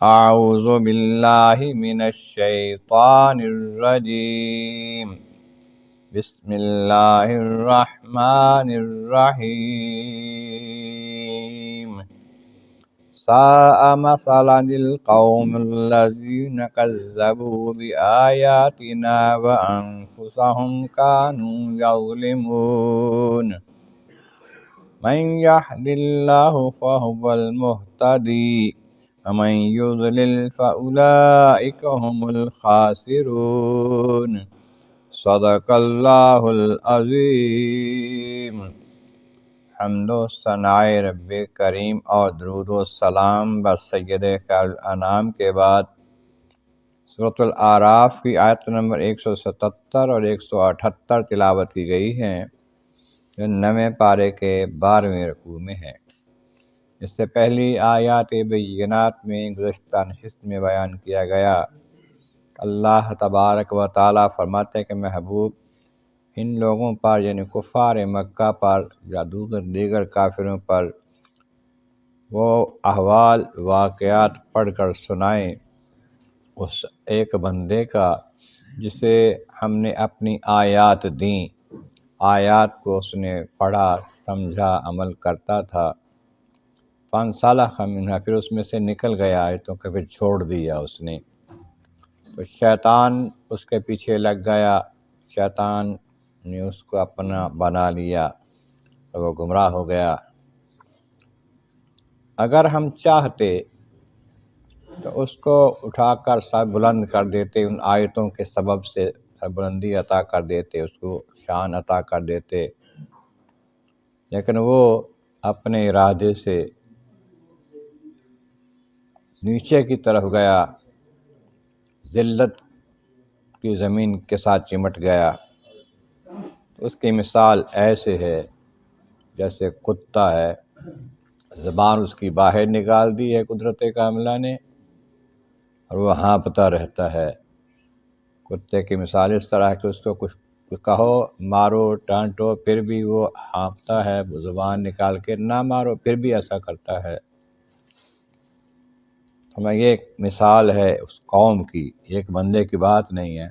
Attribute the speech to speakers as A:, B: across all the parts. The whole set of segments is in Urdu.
A: اعوذ باللہ من الشیطان الرجیم بسم اللہ الرحمن الرحیم ساء مثلا القوم الذین کذبوا بآیاتنا وانفسهم كانوا یظلمون من یهد اللہ فهو المہتدی ومن یضلل فأولئک هم الخاسرون صدق اللہ العظیم۔ حمد و ثناء رب کریم اور درود و سلام بر سید خیر الانام کے بعد سورۃ الاعراف کی آیت نمبر 177 اور 178 تلاوت کی گئی ہیں، جو 9ویں پارے کے 12ویں رکوع میں ہے۔ اس سے پہلی آیات بینات میں گزشتہ نشست میں بیان کیا گیا، اللہ تبارک و تعالیٰ فرماتے ہیں کہ محبوب ان لوگوں پر یعنی کفار مکہ پر یا دیگر کافروں پر وہ احوال واقعات پڑھ کر سنائیں اس ایک بندے کا جسے ہم نے اپنی آیات دیں، آیات کو اس نے پڑھا سمجھا عمل کرتا تھا، فانسلخ منھا پھر اس میں سے نکل گیا آیتوں کو پھر چھوڑ دیا اس نے، تو شیطان اس کے پیچھے لگ گیا، شیطان نے اس کو اپنا بنا لیا تو وہ گمراہ ہو گیا۔ اگر ہم چاہتے تو اس کو اٹھا کر سر بلند کر دیتے، ان آیتوں کے سبب سے سربلندی عطا کر دیتے، اس کو شان عطا کر دیتے، لیکن وہ اپنے ارادے سے نیچے کی طرف گیا، ذلت کی زمین کے ساتھ چمٹ گیا۔ اس کی مثال ایسے ہے جیسے کتا ہے، زبان اس کی باہر نکال دی ہے قدرت کاملہ نے اور وہ ہانپتا رہتا ہے۔ کتے کی مثال اس طرح ہے کہ اس کو کچھ کہو، مارو، ڈانٹو، پھر بھی وہ ہانپتا ہے، زبان نکال کے نہ مارو پھر بھی ایسا کرتا ہے۔ ہمیں یہ ایک مثال ہے اس قوم کی، ایک بندے کی بات نہیں ہے۔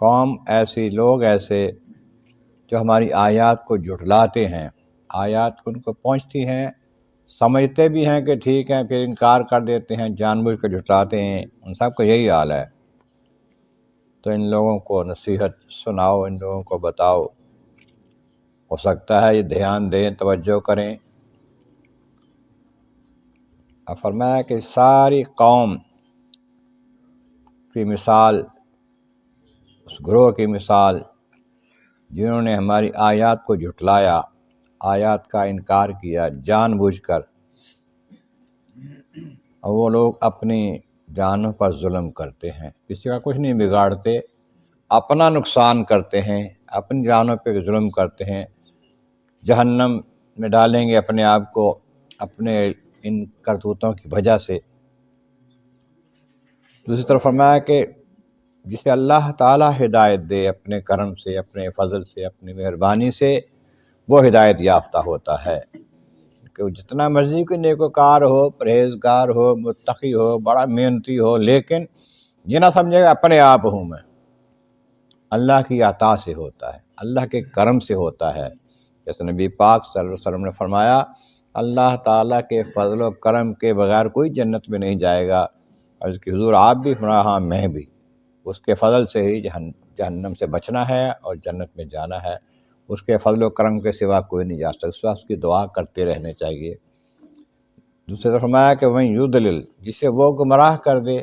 A: قوم ایسی، لوگ ایسے جو ہماری آیات کو جھٹلاتے ہیں، آیات ان کو پہنچتی ہیں، سمجھتے بھی ہیں کہ ٹھیک ہے، پھر انکار کر دیتے ہیں، جان بوجھ کر جھٹلاتے ہیں، ان سب کا یہی حال ہے۔ تو ان لوگوں کو نصیحت سناؤ، ان لوگوں کو بتاؤ، ہو سکتا ہے یہ دھیان دیں، توجہ کریں۔ اور فرمایا کہ ساری قوم کی مثال، اس گروہ کی مثال جنہوں نے ہماری آیات کو جھٹلایا، آیات کا انکار کیا جان بوجھ کر، اور وہ لوگ اپنی جانوں پر ظلم کرتے ہیں، کسی کا کچھ نہیں بگاڑتے، اپنا نقصان کرتے ہیں، اپنی جانوں پہ ظلم کرتے ہیں، جہنم میں ڈالیں گے اپنے آپ کو اپنے ان کرتوتوں کی وجہ سے۔ دوسری طرف فرمایا کہ جسے اللہ تعالیٰ ہدایت دے اپنے کرم سے، اپنے فضل سے، اپنی مہربانی سے، وہ ہدایت یافتہ ہوتا ہے، کہ وہ جتنا مرضی کوئی نیکوکار ہو، پرہیزگار ہو، متقی ہو، بڑا محنتی ہو، لیکن یہ نہ سمجھے گا اپنے آپ ہوں میں، اللہ کی عطا سے ہوتا ہے، اللہ کے کرم سے ہوتا ہے۔ جیسے نبی پاک صلی اللہ علیہ وسلم نے فرمایا، اللہ تعالیٰ کے فضل و کرم کے بغیر کوئی جنت میں نہیں جائے گا، اور اس کی حضور آپ بھی فرمایا، ہاں میں بھی، اس کے فضل سے ہی جہنم سے بچنا ہے اور جنت میں جانا ہے، اس کے فضل و کرم کے سوا کوئی نہیں جا سکتا، اس کی دعا کرتے رہنے چاہیے۔ دوسری طرف فرمایا کہ وہیں یضلل، جسے وہ گمراہ کر دے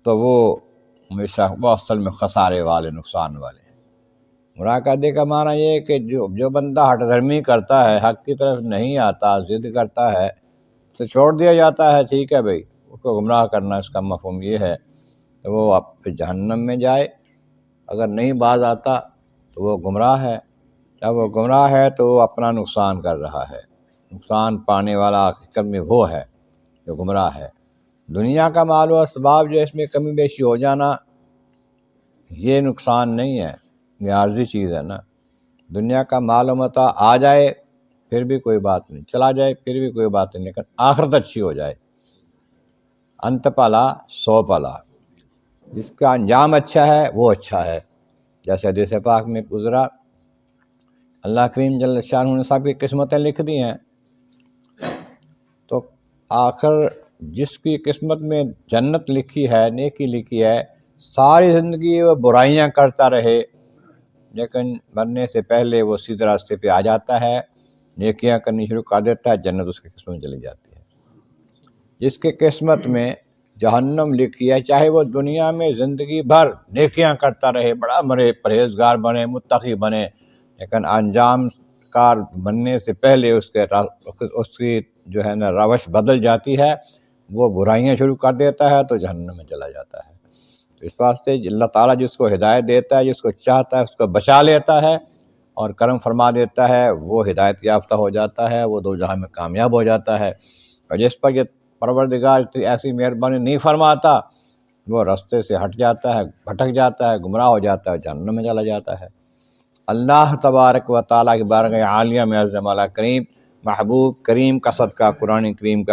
A: تو وہ ہمیشہ وہ اصل میں خسارے والے، نقصان والے۔ گمراہ کر دے کا معنی یہ ہے کہ جو بندہ ہٹ دھرمی کرتا ہے، حق کی طرف نہیں آتا، ضد کرتا ہے، تو چھوڑ دیا جاتا ہے، ٹھیک ہے بھائی، اس کو گمراہ کرنا، اس کا مفہوم یہ ہے کہ وہ اب پھر جہنم میں جائے، اگر نہیں باز آتا تو وہ گمراہ ہے، جب وہ گمراہ ہے تو وہ اپنا نقصان کر رہا ہے، نقصان پانے والا حقیقت میں وہ ہے جو گمراہ ہے۔ دنیا کا مال و اسباب جو اس میں کمی بیشی ہو جانا یہ نقصان نہیں ہے، یہ عارضی چیز ہے نا۔ دنیا کا مال و متاع آ جائے پھر بھی کوئی بات نہیں، چلا جائے پھر بھی کوئی بات نہیں، لیکن آخرت اچھی ہو جائے۔ انت پالا سو پالا، جس کا انجام اچھا ہے وہ اچھا ہے۔ جیسے حدیث پاک میں گزرا، اللہ کریم جل شانہ نے سب کی قسمتیں لکھ دی ہیں، تو آخر جس کی قسمت میں جنت لکھی ہے، نیکی لکھی ہے، ساری زندگی وہ برائیاں کرتا رہے، لیکن مرنے سے پہلے وہ سیدھے راستے پہ آ جاتا ہے، نیکیاں کرنی شروع کر دیتا ہے، جنت اس کی قسمت میں چلی جاتی ہے۔ جس کی قسمت میں جہنم لکھی ہے، چاہے وہ دنیا میں زندگی بھر نیکیاں کرتا رہے، بڑا مرے پرہیزگار بنے، متقی بنے، لیکن انجام کار بننے سے پہلے اس کی جو ہے نا روش بدل جاتی ہے، وہ برائیاں شروع کر دیتا ہے تو جہنم میں چلا جاتا ہے۔ تو اس واسطے اللہ تعالیٰ جس کو ہدایت دیتا ہے، جس کو چاہتا ہے اس کو بچا لیتا ہے اور کرم فرما دیتا ہے، وہ ہدایت یافتہ ہو جاتا ہے، وہ دو جہاں میں کامیاب ہو جاتا ہے۔ اور جس پر یہ پروردگار ایسی مہربانی نہیں فرماتا، وہ رستے سے ہٹ جاتا ہے، بھٹک جاتا ہے، گمراہ ہو جاتا ہے، جہنم میں چلا جاتا ہے۔ اللہ تبارک و تعالیٰ کی بارگاہ عالیہ میں عظم والا کریم محبوب کریم کا صدقہ قرآن کریم کا